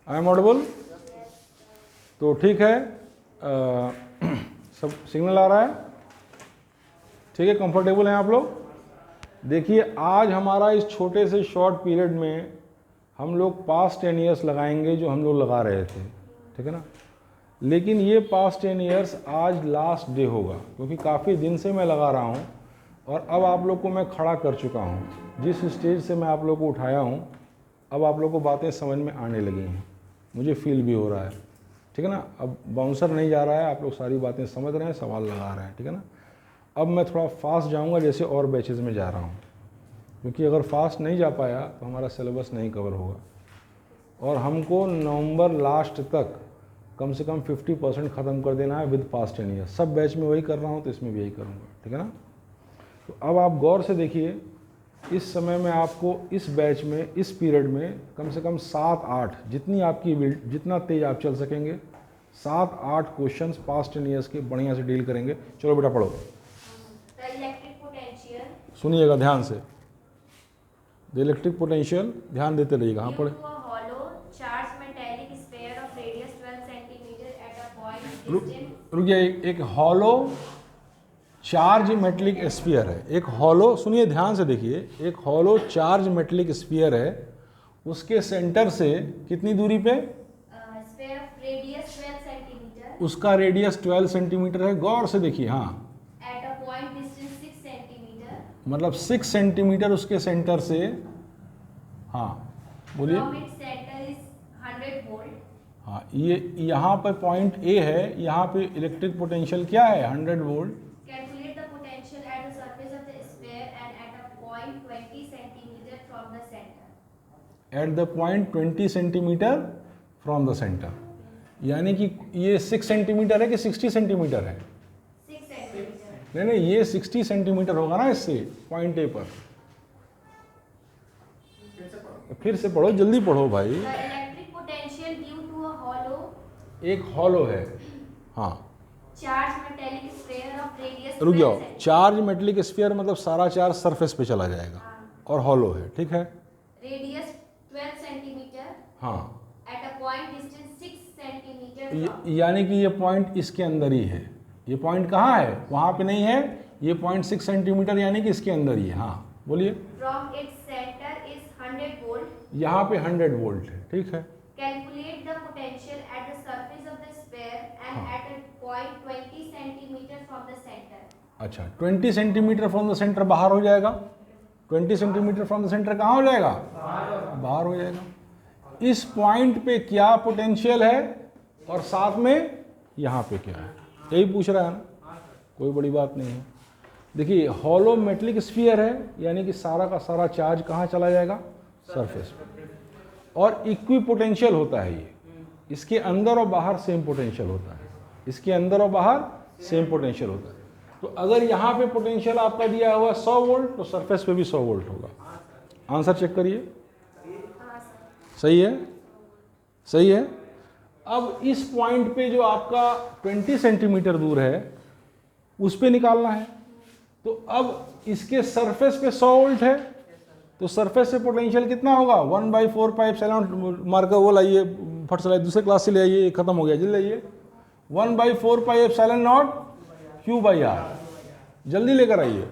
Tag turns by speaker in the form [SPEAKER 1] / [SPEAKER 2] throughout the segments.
[SPEAKER 1] I am audible? तो ठीक है, सब सिग्नल आ रहा है, ठीक है, कंफर्टेबल हैं आप लोग? देखिए आज हमारा इस छोटे से शॉर्ट पीरियड में हम लोग पास्ट 10 ईयर्स लगाएंगे जो हम लोग लगा रहे थे, ठीक है ना। लेकिन ये पास्ट 10 ईयर्स आज लास्ट डे होगा, क्योंकि काफ़ी दिन से मैं लगा रहा हूँ और अब आप लोग को मैं खड़ा कर चुका हूँ। जिस स्टेज से मैं आप लोग को उठाया हूँ, अब आप लोग को बातें समझ में आने लगी हैं, मुझे फील भी हो रहा है, ठीक है ना। अब बाउंसर नहीं जा रहा है, आप लोग सारी बातें समझ रहे हैं, सवाल लगा रहे हैं, ठीक है ना। अब मैं थोड़ा फास्ट जाऊंगा जैसे और बैचेज़ में जा रहा हूँ, क्योंकि अगर फास्ट नहीं जा पाया तो हमारा सिलेबस नहीं कवर होगा और हमको नवंबर लास्ट तक कम से कम 50% ख़त्म कर देना है विद पास्ट 10 ईयर। सब बैच में वही कर रहा हूँ तो इसमें भी यही करूँगा, ठीक है ना। तो अब आप गौर से देखिए, इस समय में आपको इस बैच में इस पीरियड में कम से कम 7-8 जितनी आपकी जितना तेज आप चल सकेंगे 7-8 क्वेश्चंस पास्ट 10 ईयर्स के बढ़िया से डील करेंगे। चलो बेटा पढ़ो, सुनिएगा ध्यान से। द इलेक्ट्रिक पोटेंशियल, ध्यान देते रहिएगा। हाँ पढ़े। रुक जाइए, एक हॉलो चार्ज मेटलिक स्फीयर है, एक हॉलो, सुनिए ध्यान से देखिए, एक हॉलो चार्ज मेटलिक स्फीयर है, उसके सेंटर से कितनी दूरी पे? उसका रेडियस 12 सेंटीमीटर है। गौर से देखिए, हाँ मतलब 6 सेंटीमीटर उसके सेंटर से, हाँ बोलिए। हाँ ये यहाँ पे पॉइंट ए है, यहाँ पे इलेक्ट्रिक पोटेंशियल क्या है? 100 volt.
[SPEAKER 2] Calculate the potential at the surface of the sphere and at a point 20 centimeter from the center.
[SPEAKER 1] At the point 20 centimetre from the centre, यानी कि ये 6 सेंटीमीटर है कि 60 सेंटीमीटर है?
[SPEAKER 2] 6 सेंटीमीटर।
[SPEAKER 1] नहीं, ये 60 सेंटीमीटर होगा ना इससे, पॉइंट ए पर। फिर से पढ़ो, जल्दी पढ़ो भाई।
[SPEAKER 2] The electric potential due to a hollow,
[SPEAKER 1] एक हॉलो है, हाँ
[SPEAKER 2] charged metallic sphere of radius
[SPEAKER 1] रुक जाओ,
[SPEAKER 2] 12 centimeter.
[SPEAKER 1] चार्ज मेटलिक स्फीयर मतलब सारा चार्ज सरफेस पे चला जाएगा और हॉलो है, ठीक है।
[SPEAKER 2] Radius 12 centimeter
[SPEAKER 1] हाँ
[SPEAKER 2] at a point distance 6 centimeter from.
[SPEAKER 1] यानी कि ये पॉइंट इसके अंदर ही है। ये पॉइंट कहाँ है? वहाँ पे नहीं है, ये पॉइंट 6 सेंटीमीटर यानी कि इसके अंदर ही है। हाँ बोलिए।
[SPEAKER 2] From its center is 100 volt.
[SPEAKER 1] यहाँ पे 100 वोल्ट है, ठीक है।
[SPEAKER 2] Calculate the potential at the surface of the sphere and at a point 20 centimeter from the center.
[SPEAKER 1] अच्छा, 20 सेंटीमीटर फ्रॉम द सेंटर बाहर हो जाएगा। 20 सेंटीमीटर फ्रॉम द सेंटर कहाँ हो जाएगा? बाहर हो जाएगा। इस पॉइंट पे क्या पोटेंशियल है और साथ में यहाँ पे क्या है, यही पूछ रहा है ना, कोई बड़ी बात नहीं है। देखिए हॉलो मेटलिक स्फीयर है, यानी कि सारा का सारा चार्ज कहाँ चला जाएगा? सरफेस पे। और इक्वी पोटेंशियल होता है ये, इसके अंदर और बाहर सेम पोटेंशियल होता है, इसके अंदर और बाहर सेम पोटेंशियल होता है। तो अगर यहाँ पे पोटेंशियल आपका दिया हुआ 100 वोल्ट तो सरफेस पे भी 100 वोल्ट होगा। आंसर चेक करिए, सही है? सही है। अब इस पॉइंट पे जो आपका 20 सेंटीमीटर दूर है उस पे निकालना है, तो अब इसके सरफेस पे 100 वोल्ट है, तो सरफेस से पोटेंशियल कितना होगा? 1/4 पाई एप्सिलॉन, मार्कर वो लाइए, फट से लाइए, दूसरे क्लास से ले आइए, खत्म हो गया, जल्दी लाइए। 1/4 पाई एप्सिलॉन नॉट Q/R, जल्दी लेकर आइए।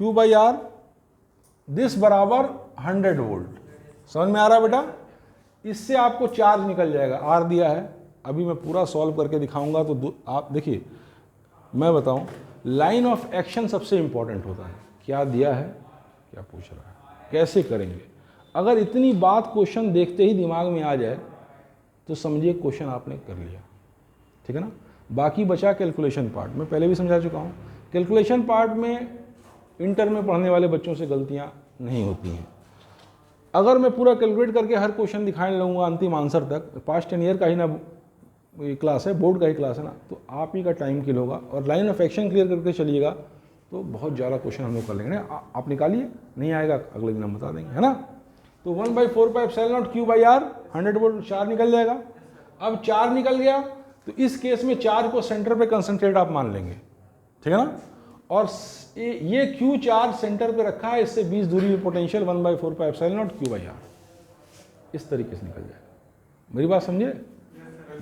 [SPEAKER 1] Q/R, दिस बराबर 100 वोल्ट। समझ में आ रहा है बेटा? इससे आपको चार्ज निकल जाएगा। R दिया है, अभी मैं पूरा सॉल्व करके दिखाऊंगा। तो आप देखिए, मैं बताऊं, लाइन ऑफ एक्शन सबसे इंपॉर्टेंट होता है। क्या दिया है, क्या पूछ रहा है, कैसे करेंगे। अगर इतनी बात क्वेश्चन देखते ही दिमाग में आ जाए तो समझिए क्वेश्चन आपने कर लिया, ठीक है ना। बाकी बचा कैलकुलेशन पार्ट, मैं पहले भी समझा चुका हूँ। कैलकुलेशन पार्ट में इंटर में पढ़ने वाले बच्चों से गलतियाँ नहीं होती हैं। अगर मैं पूरा कैलकुलेट करके हर क्वेश्चन दिखाने लगूंगा अंतिम आंसर तक, पास्ट 10 ईयर का ही ना क्लास है, बोर्ड का ही क्लास है ना, तो आप ही का टाइम किल होगा। और लाइन ऑफ एक्शन क्लियर करके चलिएगा तो बहुत ज़्यादा क्वेश्चन हम लोग कर लेंगे। आप निकालिए, नहीं आएगा अगले दिन हम बता देंगे, है ना। तो 1/4 pi epsilon not Q/R, 100 volt charge निकल जाएगा। अब चार्ज निकल गया तो इस केस में चार्ज को सेंटर पे कंसंट्रेट आप मान लेंगे, ठीक है ना। और ये Q चार्ज सेंटर पे रखा है, इससे 20 दूरी पे potential 1/4 pi epsilon not Q/R, इस तरीके से निकल जाएगा। मेरी बात समझे?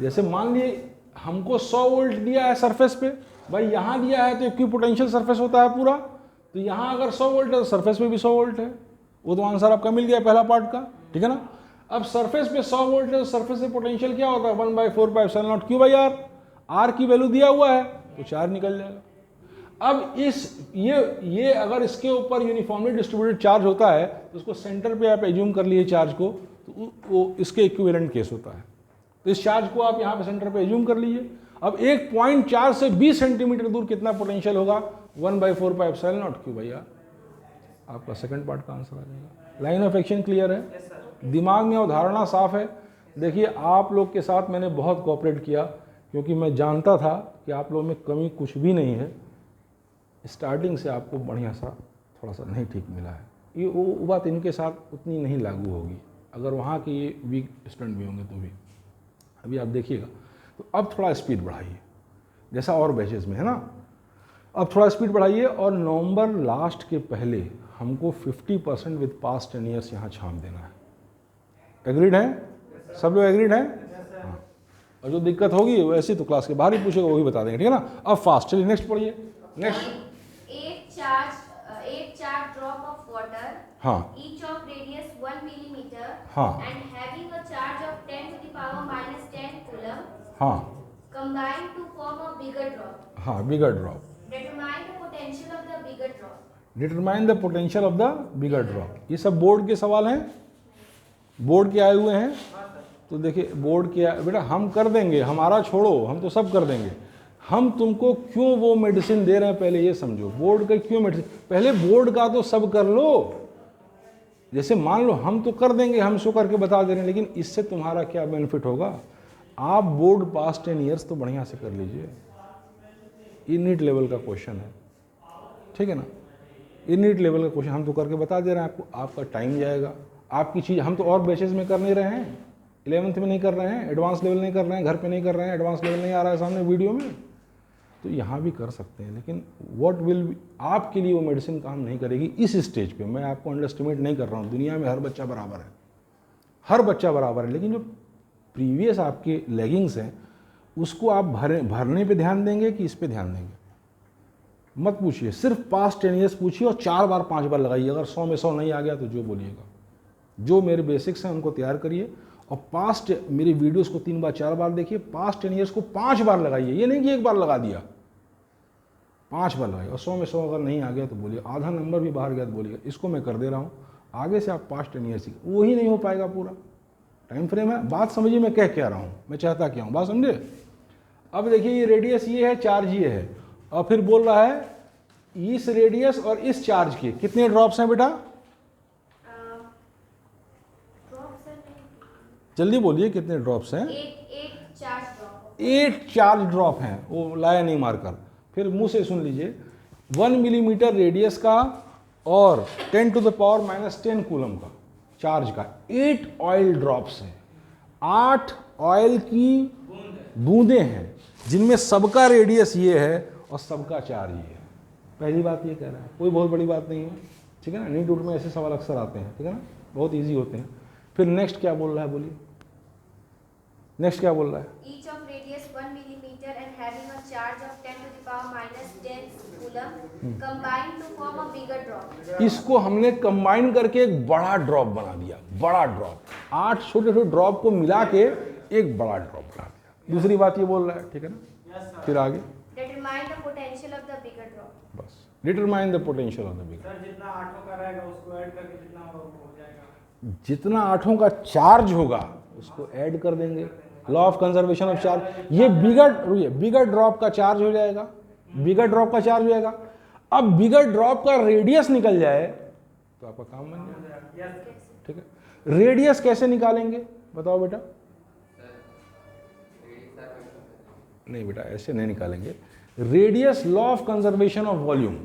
[SPEAKER 1] जैसे मान लिए हमको 100 वोल्ट दिया है सरफेस पे, भाई यहाँ दिया है तो इक्विपोटेंशियल सरफेस होता है पूरा, तो यहाँ अगर 100 वोल्ट है तो सरफेस पे भी 100 वोल्ट है। वो तो आंसर आपका मिल गया पहला पार्ट का, ठीक है ना। अब सरफेस पे 100 वोल्ट है तो सरफेस पे पोटेंशियल क्या होता है 1/4πε0 Q बाई आर। आर की वैल्यू दिया हुआ है तो चार्ज निकल जाएगा। अब ये अगर इसके ऊपर यूनिफॉर्मली डिस्ट्रीब्यूटेड चार्ज होता है तो उसको सेंटर पे आप एज्यूम कर लिए चार्ज को, तो वो इसके इक्विवेलेंट केस होता है। तो इस चार्ज को आप यहाँ पे सेंटर पे एज्यूम कर लीजिए। अब एक पॉइंट चार्ज से 20 सेंटीमीटर दूर कितना पोटेंशियल होगा 1/4πε0 Q बाई आर। आपका सेकंड पार्ट का आंसर आ जाएगा। लाइन ऑफ एक्शन क्लियर है, दिमाग में अवधारणा साफ है। देखिए आप लोग के साथ मैंने बहुत कोऑपरेट किया क्योंकि मैं जानता था कि आप लोगों में कमी कुछ भी नहीं है। स्टार्टिंग से आपको बढ़िया सा थोड़ा सा नहीं ठीक मिला है, ये वो बात इनके साथ उतनी नहीं लागू होगी, अगर वहाँ के ये वीक स्टूडेंट भी होंगे तो भी। अभी आप देखिएगा, तो अब थोड़ा स्पीड बढ़ाइए जैसा और बैचेस में है ना। अब थोड़ा स्पीड बढ़ाइए और नवंबर लास्ट के पहले हमको 50% विद पास्ट 10 ईयर्स यहाँ छाप देना है। एग्रीड है? सब लोग एग्रीड हैं? हाँ। और जो दिक्कत होगी वैसे तो क्लास के बाहर ही पूछेगा, वो भी बता देंगे, ठीक है ना। अब फास्ट चलिए नेक्स्ट पढ़िए। नेक्स्ट
[SPEAKER 2] एक चार्ज ड्रॉप ऑफ वाटर,
[SPEAKER 1] हाँ,
[SPEAKER 2] each of radius 1 millimeter,
[SPEAKER 1] हाँ,
[SPEAKER 2] and having a charge of 10 to the power minus 10 coulomb,
[SPEAKER 1] हाँ,
[SPEAKER 2] combine to form a bigger drop.
[SPEAKER 1] हाँ, bigger drop.
[SPEAKER 2] Determine the potential of the bigger drop.
[SPEAKER 1] Determine the potential of the bigger drop. ये सब board के सवाल हैं, board के आए हुए हैं। तो देखिए बोर्ड के बेटा हम कर देंगे, हमारा छोड़ो, हम तो सब कर देंगे। हम तुमको क्यों वो मेडिसिन दे रहे हैं पहले ये समझो। बोर्ड का क्यों मेडिसिन, पहले बोर्ड का तो सब कर लो। जैसे मान लो हम तो कर देंगे, हम शो करके बता दे रहे हैं, लेकिन इससे तुम्हारा क्या बेनिफिट होगा। आप बोर्ड पास 10 ईयर्स तो बढ़िया से कर लीजिए। ये नीट लेवल का क्वेश्चन है, ठीक है ना। ये नीट लेवल का क्वेश्चन हम तो करके बता दे रहे हैं आपको। आपका टाइम जाएगा, आपकी चीज़ हम तो और बैचेस में कर नहीं रहे हैं, 11th में नहीं कर रहे हैं, एडवांस लेवल नहीं कर रहे हैं, घर पे नहीं कर रहे हैं, एडवांस लेवल नहीं आ रहा है सामने वीडियो में, तो यहाँ भी कर सकते हैं। लेकिन व्हाट विल बी, आपके लिए वो मेडिसिन काम नहीं करेगी इस स्टेज पे। मैं आपको अंडर एस्टिमेट नहीं कर रहा हूँ, दुनिया में हर बच्चा बराबर है, हर बच्चा बराबर है। लेकिन जो प्रीवियस आपके लेगिंग्स हैं उसको आप भरने पे ध्यान देंगे कि इस पे ध्यान देंगे। मत पूछिए, सिर्फ पास्ट 10 ईयर्स पूछिए और 4 बार 5 बार लगाइए। अगर 100 में 100 नहीं आ गया तो जो बोलिएगा, जो मेरे बेसिक्स हैं उनको तैयार करिए और पास्ट मेरी वीडियोस को 3 बार 4 बार देखिए। पास्ट 10 ईयर्स को 5 बार लगाइए, ये नहीं कि 1 बार लगा दिया, 5 बार लगाइए। और 100 में 100 अगर नहीं आ गया तो बोलिए, आधा नंबर भी बाहर गया तो बोलिएगा इसको मैं कर दे रहा हूँ। आगे से आप पास्ट 10 ईयर्स सीखिए, वही नहीं हो पाएगा, पूरा टाइम फ्रेम है। बात समझिए मैं कह क्या रहा हूँ, मैं चाहता क्या हूँ, बात समझे। अब देखिए ये रेडियस ये है, चार्ज ये है, और फिर बोल रहा है इस रेडियस और इस चार्ज के कितने ड्रॉप्स हैं बेटा, जल्दी बोलिए कितने ड्रॉप्स हैं। 8 चार्ज ड्रॉप हैं, वो लाया नहीं मारकर। फिर मुंह से सुन लीजिए, 1 मिलीमीटर रेडियस का और 10 to the power minus 10 coulomb का चार्ज का 8 ऑयल ड्रॉप्स हैं। 8 ऑयल की बूंदें हैं जिनमें सबका रेडियस ये है और सबका चार्ज ये है। पहली बात ये कह रहा है, कोई बहुत बड़ी बात नहीं है, ठीक है ना। नीट में ऐसे सवाल अक्सर आते हैं, ठीक है ना, बहुत इजी होते हैं। फिर नेक्स्ट क्या बोल रहा है, बोलिए नेक्स्ट क्या बोल रहा है।
[SPEAKER 2] Each of radius 1 millimeter and having a charge of 10 to the power minus 10 coulomb, combined to form a bigger drop.
[SPEAKER 1] इसको हमने कंबाइन करके एक बड़ा ड्रॉप बना दिया, बड़ा ड्रॉप। 8 छोटे छोटे ड्रॉप को मिला के एक बड़ा ड्रॉप बना दिया। दूसरी बात ये बोल रहा है, ठीक है ना। फिर आगे
[SPEAKER 2] Determine the potential of the bigger drop.
[SPEAKER 1] बस determine the potential of the bigger.
[SPEAKER 3] Sir जितना 8 का रहेगा उसको ऐड करके जितना हो जाएगा,
[SPEAKER 1] जितना 8 का चार्ज होगा उसको ऐड कर देंगे। Law of conservation of charge. ये बिगर ड्रॉप का चार्ज हो जाएगा, बिगर ड्रॉप का चार्ज हो जाएगा। अब बिगर ड्रॉप का रेडियस निकल जाए तो आपका काम बन जाएगा, ठीक है। रेडियस कैसे निकालेंगे बताओ बेटा। नहीं बेटा ऐसे नहीं निकालेंगे। Radius law of conservation of volume.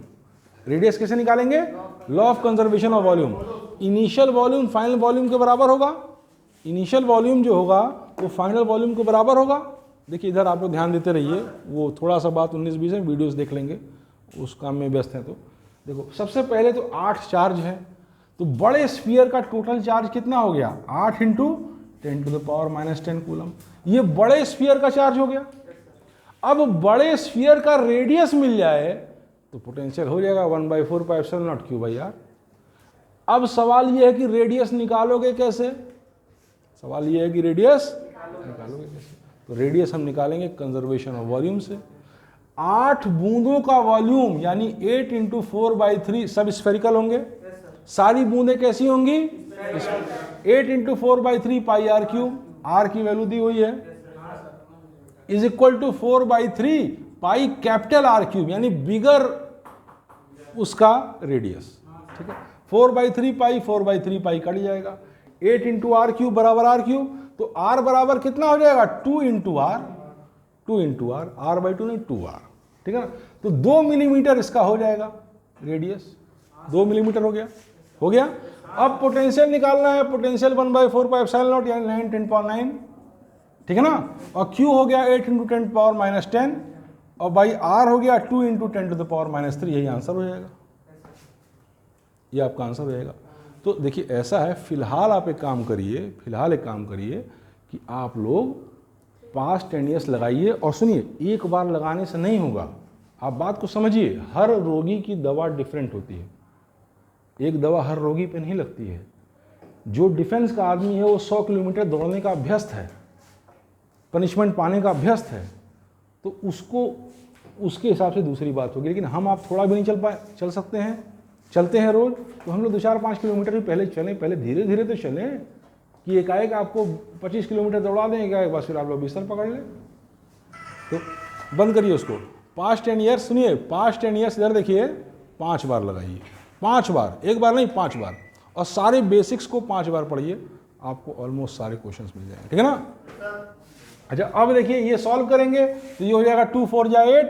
[SPEAKER 1] Radius कैसे निकालेंगे, law of conservation of volume. Initial volume final volume के बराबर होगा। इनिशियल वॉल्यूम जो होगा वो फाइनल वॉल्यूम के बराबर होगा। देखिए इधर आप लोग ध्यान देते रहिए, वो थोड़ा सा बात 19-20 में वीडियोस देख लेंगे, उस काम में व्यस्त हैं। तो देखो सबसे पहले तो 8 चार्ज है, तो बड़े स्फीयर का टोटल चार्ज कितना हो गया, 8 × 10⁻⁻10 कूलम। ये बड़े स्फीयर का चार्ज हो गया। अब बड़े स्फीयर का रेडियस मिल जाए तो पोटेंशियल हो जाएगा 1/4πε0 अब सवाल ये है कि रेडियस निकालोगे कैसे? सवाल ये है कि रेडियस निकालोगे कैसे? तो रेडियस हम निकालेंगे कंजर्वेशन ऑफ वॉल्यूम से। 8 बूंदों का वॉल्यूम यानी 8 × 4/3 सब स्फेरिकल होंगे। सारी बूंदें कैसी होंगी? 8 × 4/3 πr³ r की वैल्यू दी हुई है is equal to 4/3 pi capital R³ यानी बिगर उसका रेडियस। ठीक है, 4/3 पाई 4/3 पाई कट जाएगा। 8 × r³ बराबर r³, तो r बराबर कितना हो जाएगा? 2 × r, 2 × r, r/2 नहीं 2r। ठीक है ना, तो 2 मिलीमीटर इसका हो जाएगा रेडियस। 2 मिलीमीटर हो गया। अब पोटेंशियल निकालना है। पोटेंशियल 1/4πε0 यानी 9×10⁹। ठीक है ना, और Q हो गया 8 × 10⁻⁻10 और बाई R हो गया 2 × 10⁻3। यही आंसर हो जाएगा, ये आपका आंसर हो जाएगा। तो देखिए ऐसा है, फिलहाल आप एक काम करिए कि आप लोग पास्ट टेनियस लगाइए। और सुनिए, एक बार लगाने से नहीं होगा, आप बात को समझिए। हर रोगी की दवा डिफरेंट होती है, एक दवा हर रोगी पे नहीं लगती है। जो डिफेंस का आदमी है वो 100 किलोमीटर दौड़ने का अभ्यस्त है, पनिशमेंट पाने का अभ्यस्त है, तो उसको उसके हिसाब से दूसरी बात होगी। लेकिन हम आप थोड़ा भी नहीं चलते हैं रोज, तो हम लोग 2-4-5 किलोमीटर भी पहले चलें, पहले धीरे धीरे तो चलें कि एकाएक आपको 25 किलोमीटर दौड़ा दें एकाएक, बस फिर आप लोग बिस्तर पकड़ लें। तो बंद करिए उसको। पास्ट 10 ईयर्स, सुनिए, पास्ट 10 ईयर्स इधर देखिए, 5 बार लगाइए, 5 बार, एक बार नहीं 5 बार, और सारे बेसिक्स को 5 बार पढ़िए, आपको ऑलमोस्ट सारे क्वेश्चंस मिल जाएंगे। ठीक है ना? अच्छा, अब देखिए ये सॉल्व करेंगे तो ये हो जाएगा 2 4 जा 8,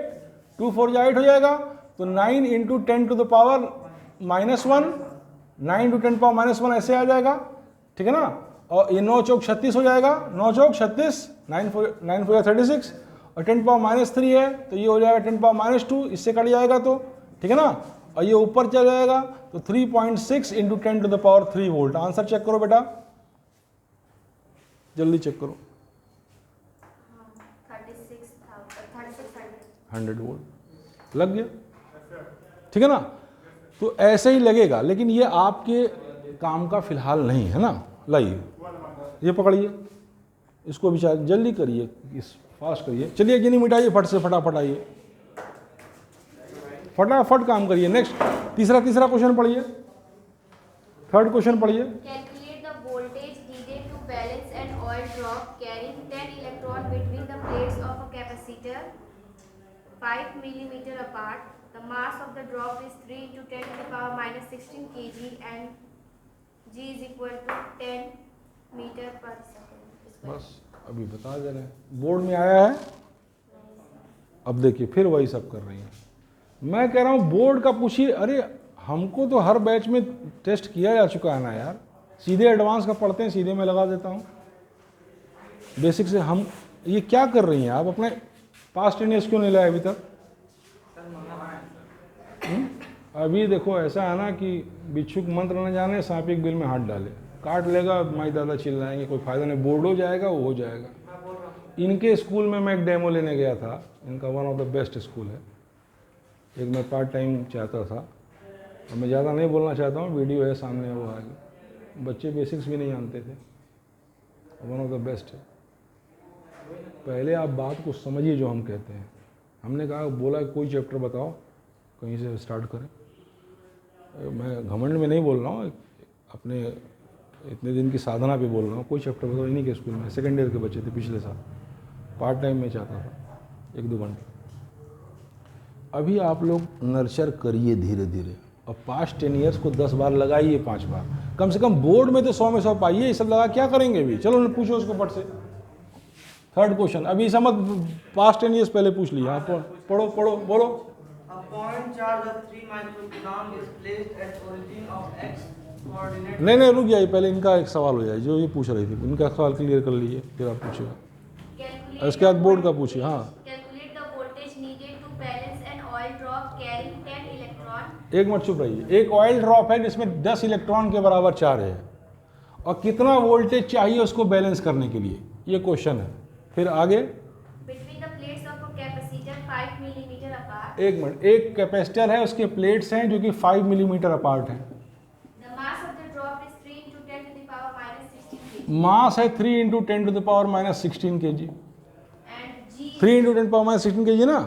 [SPEAKER 1] 2 4 जा 8 हो जाएगा। तो 9 × 10⁻⁻1, 9 × 10⁻⁻1 ऐसे आ जाएगा। ठीक है ना, और ये 9 चौक 36 हो जाएगा, 9 चौक 36, 9 4 36, और 10⁻³ है तो ये हो जाएगा 10⁻², इससे कट जाएगा तो। ठीक है ना, और ये ऊपर चल जाएगा तो 3.6 × 10⁻³ वोल्ट। आंसर चेक करो बेटा, जल्दी चेक करो। 100 वोल्ट लग गया। ठीक है ना, तो ऐसे ही लगेगा, लेकिन ये आपके काम का फिलहाल नहीं है ना। लाइए, ये पकड़िए, इसको विचार जल्दी करिए, इस फास्ट करिए। चलिए गिनी मिटाइए फट से, फटाफट आइए, फटाफट काम करिए। नेक्स्ट तीसरा क्वेश्चन पढ़िए, थर्ड क्वेश्चन पढ़िए।
[SPEAKER 2] Calculate the voltage needed to balance an oil drop carrying 10 electrons between the plates of a capacitor 5 mm apart. The mass of the drop is 3 × 10⁻⁻16 kg and G is equal to 10 meter per second.
[SPEAKER 1] बस अभी बता दे रहे हैं, board में आया है। अब देखिए फिर वही सब कर रही हैं। मैं कह रहा हूँ बोर्ड का पूछिए। अरे हमको तो हर बैच में टेस्ट किया जा चुका है ना यार, सीधे एडवांस का पढ़ते हैं, सीधे मैं लगा देता हूँ बेसिक से। हम ये क्या कर रही हैं आप? अपने पास्ट टेनियस क्यों नहीं लाए अभी तक? अभी देखो ऐसा है ना कि बिच्छू मंत्र न जाने सांप एक बिल में हाथ डाले, काट लेगा, माई दादा चिल्लाएंगे, कोई फायदा नहीं। बोर्ड हो जाएगा, वो हो जाएगा। इनके स्कूल में मैं एक डेमो लेने गया था, इनका one of the best school है। एक मैं पार्ट टाइम चाहता था, और मैं ज़्यादा नहीं बोलना चाहता हूँ, वीडियो है सामने, वो आएगा। बच्चे बेसिक्स भी नहीं जानते थे, वन ऑफ द बेस्ट है। पहले आप बात को समझिए जो हम कहते हैं। हमने कहा, बोला कोई चैप्टर बताओ, कहीं से स्टार्ट करें। मैं घमंड में नहीं बोल रहा हूँ, अपने इतने दिन की साधना पे बोल रहा हूँ। कोई चैप्टर बताओ। इन्हीं के स्कूल में सेकेंड ईयर के बच्चे थे पिछले साल, पार्ट टाइम में चाहता था 1-2 घंटे। अभी आप लोग नर्चर करिए धीरे धीरे, और पास्ट 10 ईयर्स को 10 बार लगाइए, 5 बार कम से कम। बोर्ड में तो 100 में 100 पाइए, ये सब लगा क्या करेंगे अभी? चलो पूछो उसको पट से। थर्ड क्वेश्चन, अभी समझ, पास्ट 10 ईयर्स पहले पूछ लिया। आप पढ़ो बोलो।
[SPEAKER 3] A point charge of 3 microcoulomb is placed at origin of x coordinate.
[SPEAKER 1] नहीं रुक जाइए, पहले इनका एक सवाल हो जाए जो ये पूछ रही थी। इनका सवाल क्लियर कर लीजिए, फिर आप पूछिएगा। इसके बाद बोर्ड का पूछिए। हाँ,
[SPEAKER 2] Calculate the voltage needed to balance an oil drop carrying 10 electrons.
[SPEAKER 1] एक मिनट चुप रहिए। एक ऑयल ड्रॉप है जिसमें 10 इलेक्ट्रॉन के बराबर चार्ज है, और कितना वोल्टेज चाहिए उसको बैलेंस करने के लिए, ये क्वेश्चन है। फिर आगे
[SPEAKER 2] Between the plates of a capacitor 5 millimeter apart,
[SPEAKER 1] एक मिनट, एक कैपेसिटर है, उसके प्लेट्स हैं जो कि 5 मिलीमीटर अपार्ट हैं।
[SPEAKER 2] the mass of the drop is 3 into 10 to the power minus 16 kg,
[SPEAKER 1] mass है 3 into 10 to the power minus 16 K G.
[SPEAKER 2] and G
[SPEAKER 1] 3 into 10 power minus 16 K जी ना,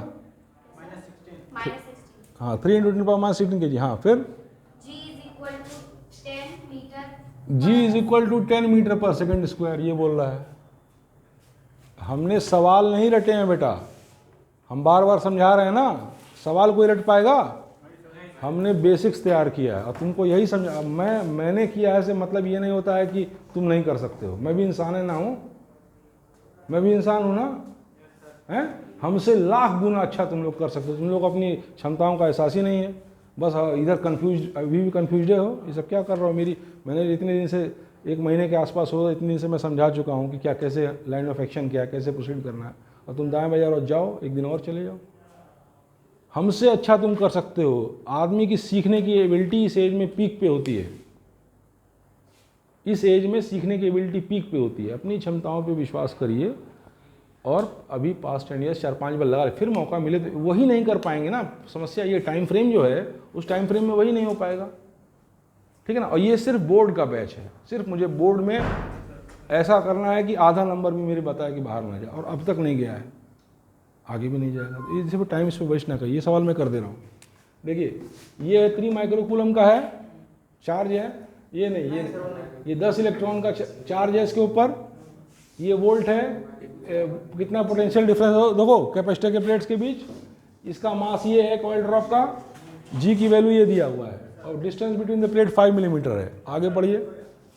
[SPEAKER 3] minus 16.
[SPEAKER 2] minus 16.
[SPEAKER 1] हाँ 3 into 10 power minus 16 K जी। हाँ फिर
[SPEAKER 2] G is equal to 10 meter.
[SPEAKER 1] G is equal to 10 meter पर second square, ये बोल रहा है। हमने सवाल नहीं रटे हैं बेटा, हम बार बार समझा रहे हैं ना, सवाल कोई रट पाएगा? हमने बेसिक्स तैयार किया है और तुमको यही समझा। मैंने किया है से मतलब ये नहीं होता है कि तुम नहीं कर सकते हो। मैं भी इंसान है ना, हूँ मैं भी इंसान हूँ ना, हैं? हमसे लाख गुना अच्छा तुम लोग कर सकते हो। तुम लोग अपनी क्षमताओं का एहसास ही नहीं है, बस इधर कंफ्यूज, अभी भी कंफ्यूज हो, ये सब क्या कर रहा हो। मैंने इतने दिन से, एक महीने के आसपास हो, इतने दिन से मैं समझा चुका हूँ कि क्या, कैसे लाइन ऑफ एक्शन क्या है, कैसे प्रोसीड करना है, और तुम दाएं बाजार और जाओ, एक दिन और चले जाओ। हमसे अच्छा तुम कर सकते हो। आदमी की सीखने की एबिलिटी इस एज में पीक पे होती है, इस एज में सीखने की एबिलिटी पीक पे होती है। अपनी क्षमताओं पे विश्वास करिए और अभी पास्ट 10 ईयर्स 4-5 बार लगा, फिर मौका मिले तो वही नहीं कर पाएंगे ना। समस्या ये टाइम फ्रेम जो है, उस टाइम फ्रेम में वही नहीं हो पाएगा, ठीक है ना। और ये सिर्फ बोर्ड का बैच है, सिर्फ मुझे बोर्ड में ऐसा करना है कि आधा नंबर भी मेरे बताया कि बाहर ना जाए, और अब तक नहीं गया है, आगे भी नहीं जाएगा। तो ये सिर्फ टाइम इस पर वेस्ट ना करिए। ये सवाल मैं कर दे रहा हूँ। देखिए ये 3 माइक्रोकूलम का है, चार्ज है, ये नहीं, ये 10 इलेक्ट्रॉन का चार्ज है इसके ऊपर, ये वोल्ट है। कितना पोटेंशियल डिफरेंस हो देखो कैपेसिटर के प्लेट्स के बीच। इसका मास ये है कॉइल ड्रॉप का, जी की वैल्यू ये दिया हुआ है, और distance between the plate 5 millimetre है। आगे पढ़िए,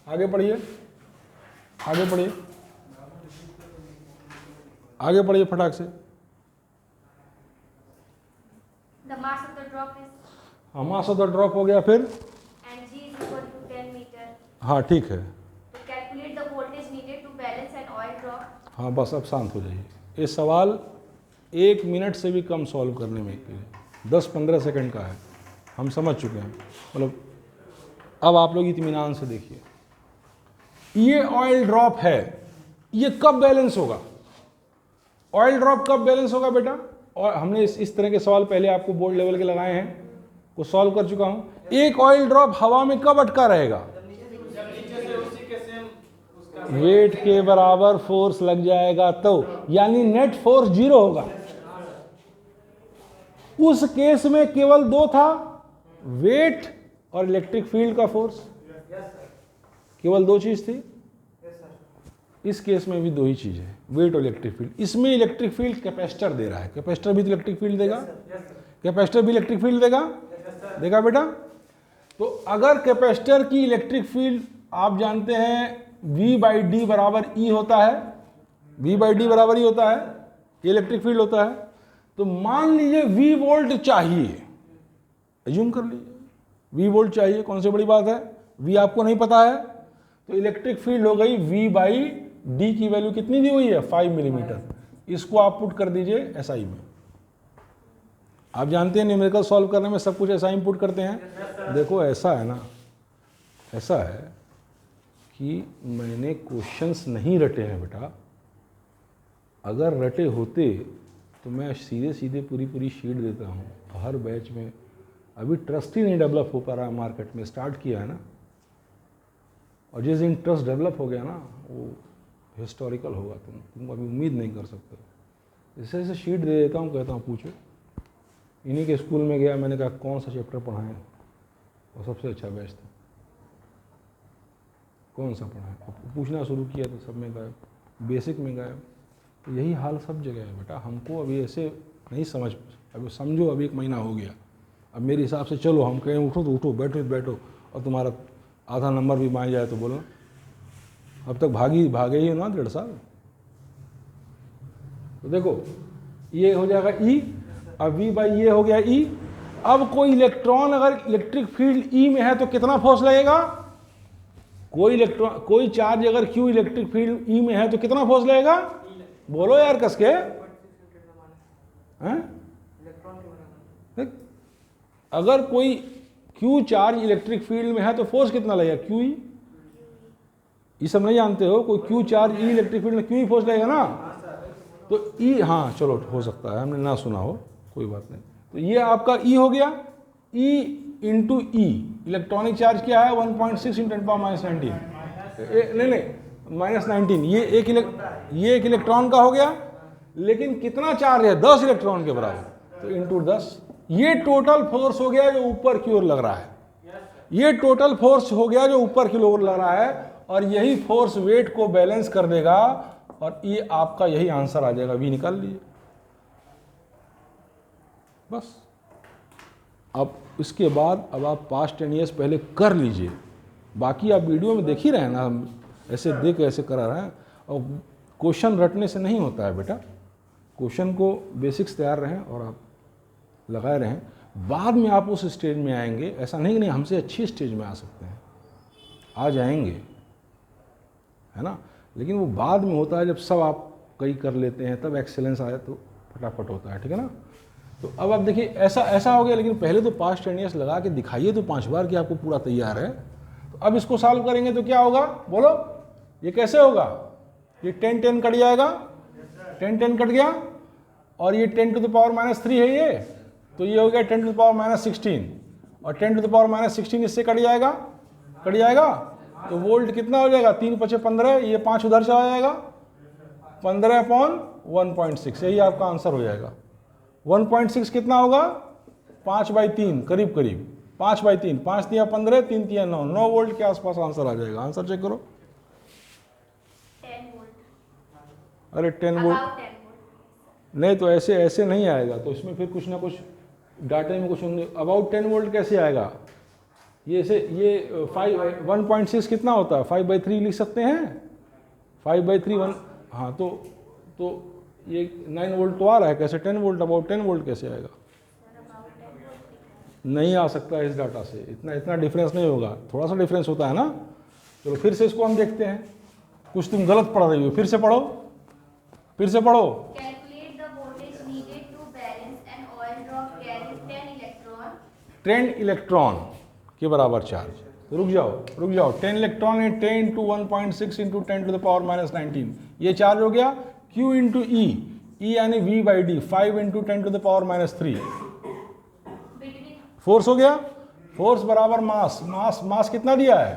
[SPEAKER 1] आगे पढ़िए, आगे पढ़िए, आगे पढ़िए फटाक से।
[SPEAKER 2] The mass of the drop is,
[SPEAKER 1] हाँ मास ऑफ द ड्रॉप हो गया, फिर
[SPEAKER 2] and G is equal to 10 meter.
[SPEAKER 1] हाँ ठीक है,
[SPEAKER 2] To calculate the voltage needed to balance an oil drop,
[SPEAKER 1] हाँ बस अब शांत हो जाइए। ये सवाल 1 मिनट से भी कम सॉल्व करने में के लिए 10-15 सेकंड का है, हम समझ चुके हैं। मतलब अब आप लोग इत्मीनान से देखिए, ये ऑयल ड्रॉप है, ये कब बैलेंस होगा? ऑयल ड्रॉप कब बैलेंस होगा बेटा? और हमने इस तरह के सवाल पहले आपको बोर्ड लेवल के लगाए हैं, को सॉल्व कर चुका हूं। एक ऑयल ड्रॉप हवा में कब अटका रहेगा? वेट के बराबर फोर्स लग जाएगा तो, यानी नेट फोर्स 0 होगा। उस केस में केवल 2 था, वेट और इलेक्ट्रिक फील्ड का फोर्स, केवल 2 चीज थी। इस केस में भी 2 ही चीज है, वेट और इलेक्ट्रिक फील्ड। इसमें इलेक्ट्रिक फील्ड कैपेसिटर दे रहा है, कैपेसिटर भी तो इलेक्ट्रिक फील्ड देगा, कैपेसिटर भी इलेक्ट्रिक फील्ड देगा, देगा बेटा। तो अगर कैपेसिटर की इलेक्ट्रिक फील्ड आप जानते हैं V/D बराबर E होता है, V/D बराबर E होता है, ये इलेक्ट्रिक फील्ड होता है। तो मान लीजिए V वोल्ट चाहिए, एज्यूम कर लीजिए V वोल्ट चाहिए, कौन सी बड़ी बात है, V आपको नहीं पता है, तो इलेक्ट्रिक फील्ड हो गई V/D की वैल्यू कितनी दी हुई है? 5 मिलीमीटर। इसको आप पुट कर दीजिए SI में। आप जानते हैं न्यूमेरिकल सॉल्व करने में सब कुछ SI में पुट करते हैं। देखो ऐसा है ना, ऐसा है कि मैंने क्वेश्चंस नहीं रटे हैं बेटा, अगर रटे होते तो मैं सीधे सीधे पूरी शीट देता हूँ हर बैच में। अभी ट्रस्ट ही नहीं डेवलप हो पा रहा है मार्केट में, स्टार्ट किया है ना, और जिस दिन ट्रस्ट डेवलप हो गया ना वो हिस्टोरिकल होगा। तुम अभी उम्मीद नहीं कर सकते। इससे ऐसे शीट दे देता हूँ, कहता हूँ पूछो। इन्हीं के स्कूल में गया, मैंने कहा कौन सा चैप्टर पढ़ाएं, और सबसे अच्छा बैच था, कौन सा पढ़ाएं। पूछना शुरू किया तो सब में गायब, बेसिक में गायब। तो यही हाल सब जगह है बेटा। हमको अभी ऐसे नहीं समझ, अभी समझो अभी 1 महीना हो गया, अब मेरे हिसाब से चलो हम कहें उठो तो उठो, बैठो तो बैठो, और तुम्हारा आधा नंबर भी मांग जाए तो बोलो। अब तक भागे ही हो ना 1.5 साल। तो देखो ये हो जाएगा E, अब V/E हो गया E। अब कोई इलेक्ट्रॉन अगर इलेक्ट्रिक फील्ड E में है तो कितना फोर्स लगेगा? कोई चार्ज अगर Q इलेक्ट्रिक फील्ड E में है तो कितना फोर्स लगेगा? बोलो यार कस के, हैं? अगर कोई Q चार्ज इलेक्ट्रिक फील्ड में है तो फोर्स कितना लगेगा? QE। ये सब नहीं जानते हो, कोई क्यू चार्ज ई इलेक्ट्रिक फील्ड में क्यों ही फोर्स लगेगा ना, तो ई, हाँ चलो हो सकता है हमने ना सुना हो, कोई बात नहीं। तो ये आपका ई हो गया, ई इंटू ई, इलेक्ट्रॉनिक चार्ज क्या है 1.6 × 10⁻19, नहीं माइनस 19, ये एक इलेक्ट्रॉन का हो गया, लेकिन कितना चार्ज है 10 इलेक्ट्रॉन के बराबर, तो इंटू 10, ये टोटल फोर्स हो गया जो ऊपर की ओर लग रहा है, ये टोटल फोर्स हो गया जो ऊपर की ओर लग रहा है, और यही फोर्स वेट को बैलेंस कर देगा, और ये आपका यही आंसर आ जाएगा, वी निकाल लीजिए बस। अब इसके बाद अब आप पास्ट 10 ईयर्स पहले कर लीजिए, बाकी आप वीडियो में देख ही रहे हैं ना, हम ऐसे देख ऐसे करा रहे हैं, और क्वेश्चन रटने से नहीं होता है बेटा, क्वेश्चन को बेसिक्स तैयार रहें और आप लगाए रहें, बाद में आप उस स्टेज में आएंगे, ऐसा नहीं कि नहीं हमसे अच्छी स्टेज में आ सकते हैं, आ जाएंगे, है ना, लेकिन वो बाद में होता है जब सब आप कई कर लेते हैं, तब एक्सेलेंस आए तो फटाफट होता है, ठीक है ना। तो अब आप देखिए ऐसा हो गया, लेकिन पहले तो पास्ट 10 ईयर्स लगा के दिखाइए तो 5 बार कि आपको पूरा तैयार है। तो अब इसको सॉल्व करेंगे तो क्या होगा बोलो, ये कैसे होगा, ये 10 कट जाएगा, 10 कट गया, और ये 10⁻³ है ये, तो ये हो गया 10⁻16, और 10⁻16 इससे कट जाएगा, तो वोल्ट कितना हो जाएगा, 3 × 5 = 15, ये 5 उधर चला जाएगा, 15/1.6, यही आपका आंसर हो जाएगा। 1.6 कितना होगा, 5/3 करीब 5/3, 5 × 15, 3 × 9, 9 वोल्ट के आसपास आंसर आ जाएगा। आंसर चेक करो,
[SPEAKER 2] 10 वोल्ट,
[SPEAKER 1] अरे 10 वोल्ट
[SPEAKER 2] about 10 वोल्ट।
[SPEAKER 1] नहीं, तो ऐसे नहीं आएगा, तो इसमें फिर कुछ ना कुछ डाटे में कुछ होंगे। अबाउट 10 वोल्ट कैसे आएगा, ये 1.6 कितना होता है, 5/3 लिख सकते हैं, 5/3 1, हाँ तो ये 9 वोल्ट तो आ रहा है, कैसे 10 वोल्ट, अबाउट 10 वोल्ट कैसे आएगा, नहीं आ सकता है इस डाटा से, इतना डिफरेंस नहीं होगा, थोड़ा सा डिफरेंस होता है ना। चलो फिर से इसको हम देखते हैं, कुछ तुम गलत पढ़ रही हो, फिर से पढ़ो।
[SPEAKER 2] Calculate the voltage needed to balance an oil drop carrying 10
[SPEAKER 1] electron के बराबर चार्ज, तो रुक जाओ, 10 इलेक्ट्रॉन है, 10 × 1.6 × 10⁻19, ये चार्ज हो गया, Q × E, E यानी V/D, 5 × 10⁻³
[SPEAKER 2] between
[SPEAKER 1] फोर्स हो गया, फोर्स बराबर मास कितना दिया है,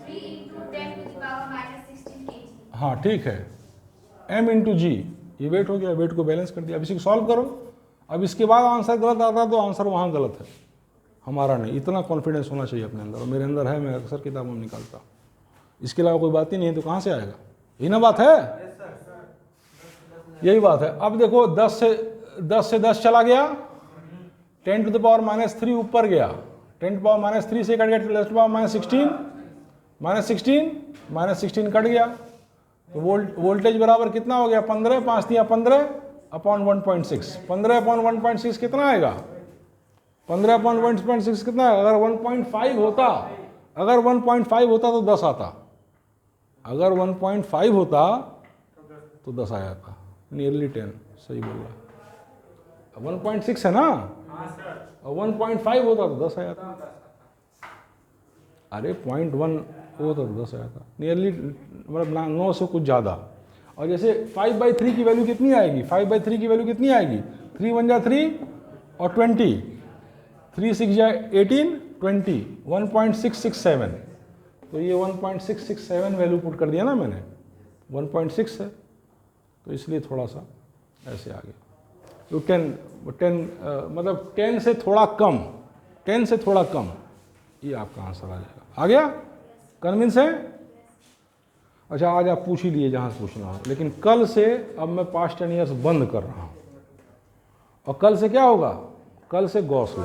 [SPEAKER 2] 3 × 10⁻16 kg।
[SPEAKER 1] हाँ ठीक है, M × G, ये वेट हो गया, वेट को बैलेंस कर दिया। अब इसी को सॉल्व करो, अब इसके बाद आंसर गलत आता तो आंसर वहाँ गलत है, हमारा नहीं। इतना कॉन्फिडेंस होना चाहिए अपने अंदर, और मेरे अंदर है, मैं अक्सर किताबों में निकालता, इसके अलावा कोई बात ही नहीं है, तो कहाँ से आएगा, यही ना बात है, यही बात है। अब देखो 10 से 10 चला गया, 10⁻³ ऊपर गया, 10⁻³ से कट गया, 10⁻16 कट गया, तो वोल्टेज बराबर कितना हो गया, 15, 5 × 15/1.6, 15/1.6 कितना आएगा, 15/1.6 कितना है, अगर 1.5 होता तो 10 आता, अगर 1.5 होता तो 10 आ जाता, नियरली 10, सही बोल रहा, 1.6 है ना, और 1.5 होता तो 10 आ जाता, अरे 0.1 होता तो 10 आ जाता, नियरली मतलब 9 से कुछ ज़्यादा। और जैसे 5/3 की वैल्यू कितनी आएगी, 5/3 की वैल्यू कितनी आएगी, 3 × 1 = 3 और 20, 3 × 6 = 18, 20, 1.667, तो ये 1.667 वैल्यू पुट कर दिया ना मैंने, 1.6 है, तो इसलिए थोड़ा सा ऐसे आ गया। तो 10 मतलब 10 से थोड़ा कम, 10 से थोड़ा कम, ये आपका आंसर आ जाएगा। आ गया, कन्विंस है? अच्छा आज आप पूछ ही लिए जहाँ से पूछना हो, लेकिन कल से अब मैं पास्ट 10 ईयर्स बंद कर रहा हूँ, और कल से क्या होगा, कल से गॉस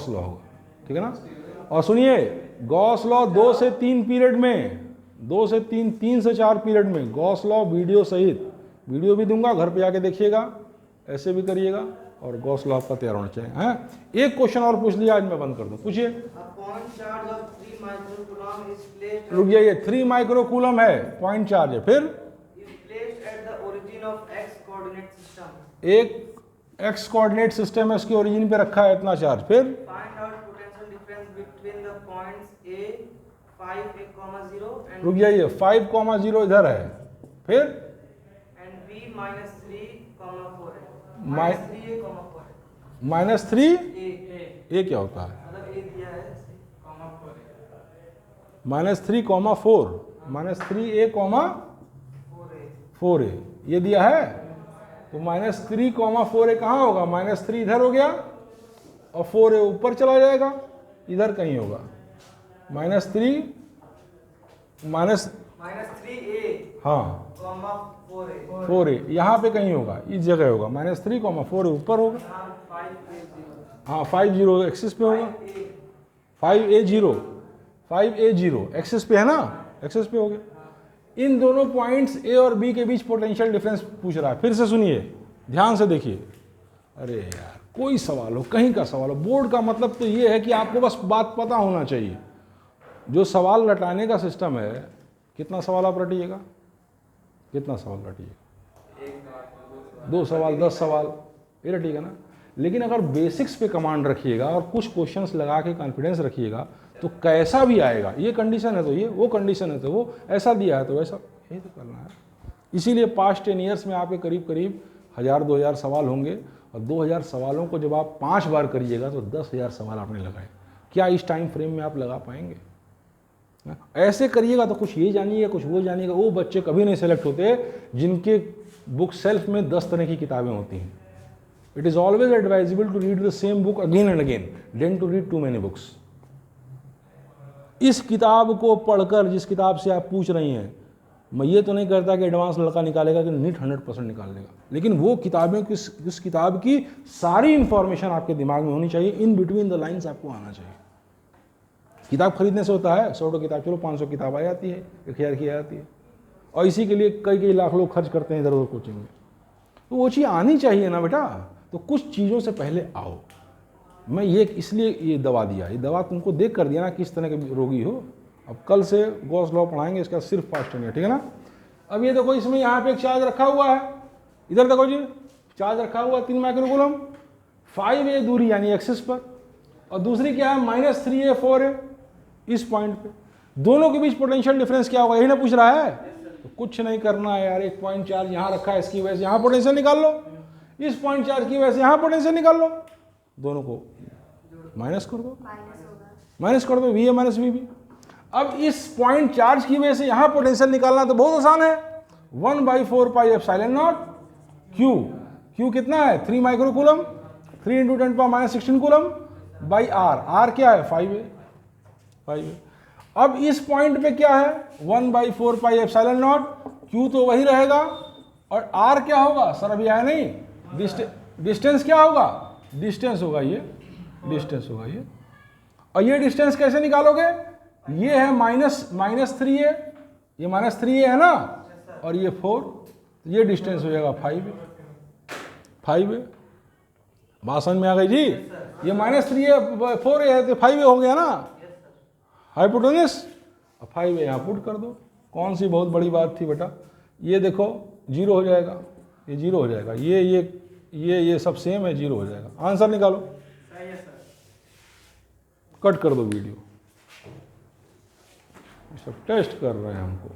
[SPEAKER 1] लॉ होगा, ठीक है ना। और सुनिए, गॉस लॉ 2 से 3 पीरियड में, 2 से 3 से 4 पीरियड में गॉस लॉ वीडियो सहित, वीडियो भी दूंगा, घर पे जाके देखिएगा, ऐसे भी करिएगा, और गॉस लॉ आपका तैयार होना चाहिए। हैं, एक क्वेश्चन और पूछ लिया, आज मैं बंद कर दूं, पूछिए। रुक जाइए, 3 माइक्रोकूलम है, पॉइंट चार्ज है, फिर एक एक्स कोऑर्डिनेट सिस्टम है, उसके ओरिजिन पे रखा है इतना चार्ज, फिर
[SPEAKER 3] 5a, 0 and
[SPEAKER 1] रुक जाइए, 5,0 इधर है, फिर
[SPEAKER 3] and b minus 3, 4 है।
[SPEAKER 1] माइ-
[SPEAKER 3] minus 3a, 4 है।
[SPEAKER 1] -3
[SPEAKER 3] a
[SPEAKER 1] ये क्या होता है?
[SPEAKER 3] मतलब a दिया है comma 4
[SPEAKER 1] -3, -4 -3a,
[SPEAKER 3] 4a
[SPEAKER 1] 4a ये दिया है। तो -3, 4a कहाँ होगा? -3 इधर हो गया और 4a ऊपर चला जाएगा, इधर कहीं होगा। -3
[SPEAKER 3] minus 3a,
[SPEAKER 1] हाँ
[SPEAKER 3] 4a
[SPEAKER 1] 4a यहाँ पे कहीं होगा, इस जगह होगा। -3, 4a ऊपर होगा।
[SPEAKER 3] यहाँ 5a, 0
[SPEAKER 1] हाँ 50 एक्सिस पे होगा। 5a0 5a0 एक्सिस पे है ना, एक्सिस पे हो गया। इन दोनों पॉइंट्स ए और बी के बीच पोटेंशियल डिफरेंस पूछ रहा है। फिर से सुनिए, ध्यान से देखिए। अरे यार, कोई सवाल हो, कहीं का सवाल हो, बोर्ड का मतलब तो ये है कि आपको बस बात पता होना चाहिए। जो सवाल रटाने का सिस्टम है, कितना सवाल आप रटिएगा? कितना सवाल रटिएगा? 2 सवाल, 10 सवाल ये रटिएगा ना। लेकिन अगर बेसिक्स पे कमांड रखिएगा और कुछ क्वेश्चंस लगा के कॉन्फिडेंस रखिएगा तो कैसा भी आएगा। ये कंडीशन है तो ये, वो कंडीशन है तो वो, ऐसा दिया है तो वैसा, यही तो करना है। इसीलिए पास्ट 10 ईयर्स में आपके करीब करीब 1000-2000 सवाल होंगे और 2000 सवालों को जब आप 5 बार करिएगा तो 10,000 सवाल आपने लगाए। क्या इस टाइम फ्रेम में आप लगा पाएंगे? ऐसे करिएगा तो कुछ ये जानिएगा, कुछ वो जानिएगा। वो बच्चे कभी नहीं सेलेक्ट होते जिनके बुक सेल्फ में 10 तरह की किताबें होती हैं। It is always advisable to read the same book again and again than to read too many books. इस किताब को पढ़कर, जिस किताब से आप पूछ रही हैं, मैं ये तो नहीं करता कि एडवांस लड़का निकालेगा कि नीट 100% निकाल लेगा, लेकिन वो किताबें किस किताब की सारी इंफॉर्मेशन आपके दिमाग में होनी चाहिए। इन बिटवीन द लाइंस आपको आना चाहिए। किताब खरीदने से होता है 100 किताब, चलो 500 किताब आ जाती है, 1000 की आ जाती है, और इसी के लिए कई लाख लोग खर्च करते हैं इधर उधर कोचिंग में। तो वो चीज़ आनी चाहिए ना बेटा। तो कुछ चीज़ों से पहले आओ। मैं ये इसलिए ये दवा दिया, ये दवा तुमको देख कर दिया ना किस तरह के रोगी हो। अब कल से गॉस लॉ पढ़ाएंगे, इसका सिर्फ पास्ट है, ठीक है ना। अब ये देखो, इसमें यहाँ पे एक चार्ज रखा हुआ है, इधर देखो जी, चार्ज रखा हुआ है 3 माइक्रोकूलम, 5a दूरी यानी एक्सिस पर, और दूसरी क्या है -3a 4a इस पॉइंट पे। दोनों के बीच पोटेंशियल डिफरेंस क्या होगा, यही ना पूछ रहा है। तो कुछ नहीं करना है यार, एक पॉइंट चार्ज यहाँ रखा है, इसकी वजह से यहाँ पोटेंशियल निकाल लो, इस पॉइंट चार्ज की वजह से यहाँ पोटेंशियल निकाल लो, दोनों को माइनस कर दो, माइनस कर दो, V A minus V B. अब इस पॉइंट चार्ज की वजह से यहाँ पोटेंशियल निकालना तो बहुत आसान है। 1/4 pi epsilon not Q, Q कितना है 3 microcoulomb, 3 × 10⁻16 coulomb by R, R क्या है 5a। अब इस पॉइंट पे क्या है 1/4 पाई एप्सिलॉन नॉट, क्यू तो वही रहेगा, और आर क्या होगा सर, अभी आया नहीं, डिस्टेंस क्या होगा, डिस्टेंस होगा ये, डिस्टेंस होगा ये। और ये डिस्टेंस कैसे निकालोगे, ये है -3a, ये -3a है ना, और ये 4, ये डिस्टेंस हो जाएगा 5a। बात समझ में आ गई जी। ये -3a 4a है तो 5a हो गया ना, हाइपोटेन्यूस। अब 5a यहाँ पुट कर दो, कौन सी बहुत बड़ी बात थी बेटा। ये देखो 0 हो जाएगा, ये 0 हो जाएगा, ये सब सेम है, 0 हो जाएगा। आंसर निकालो, कट कर दो वीडियो, सब टेस्ट कर रहे हैं हमको।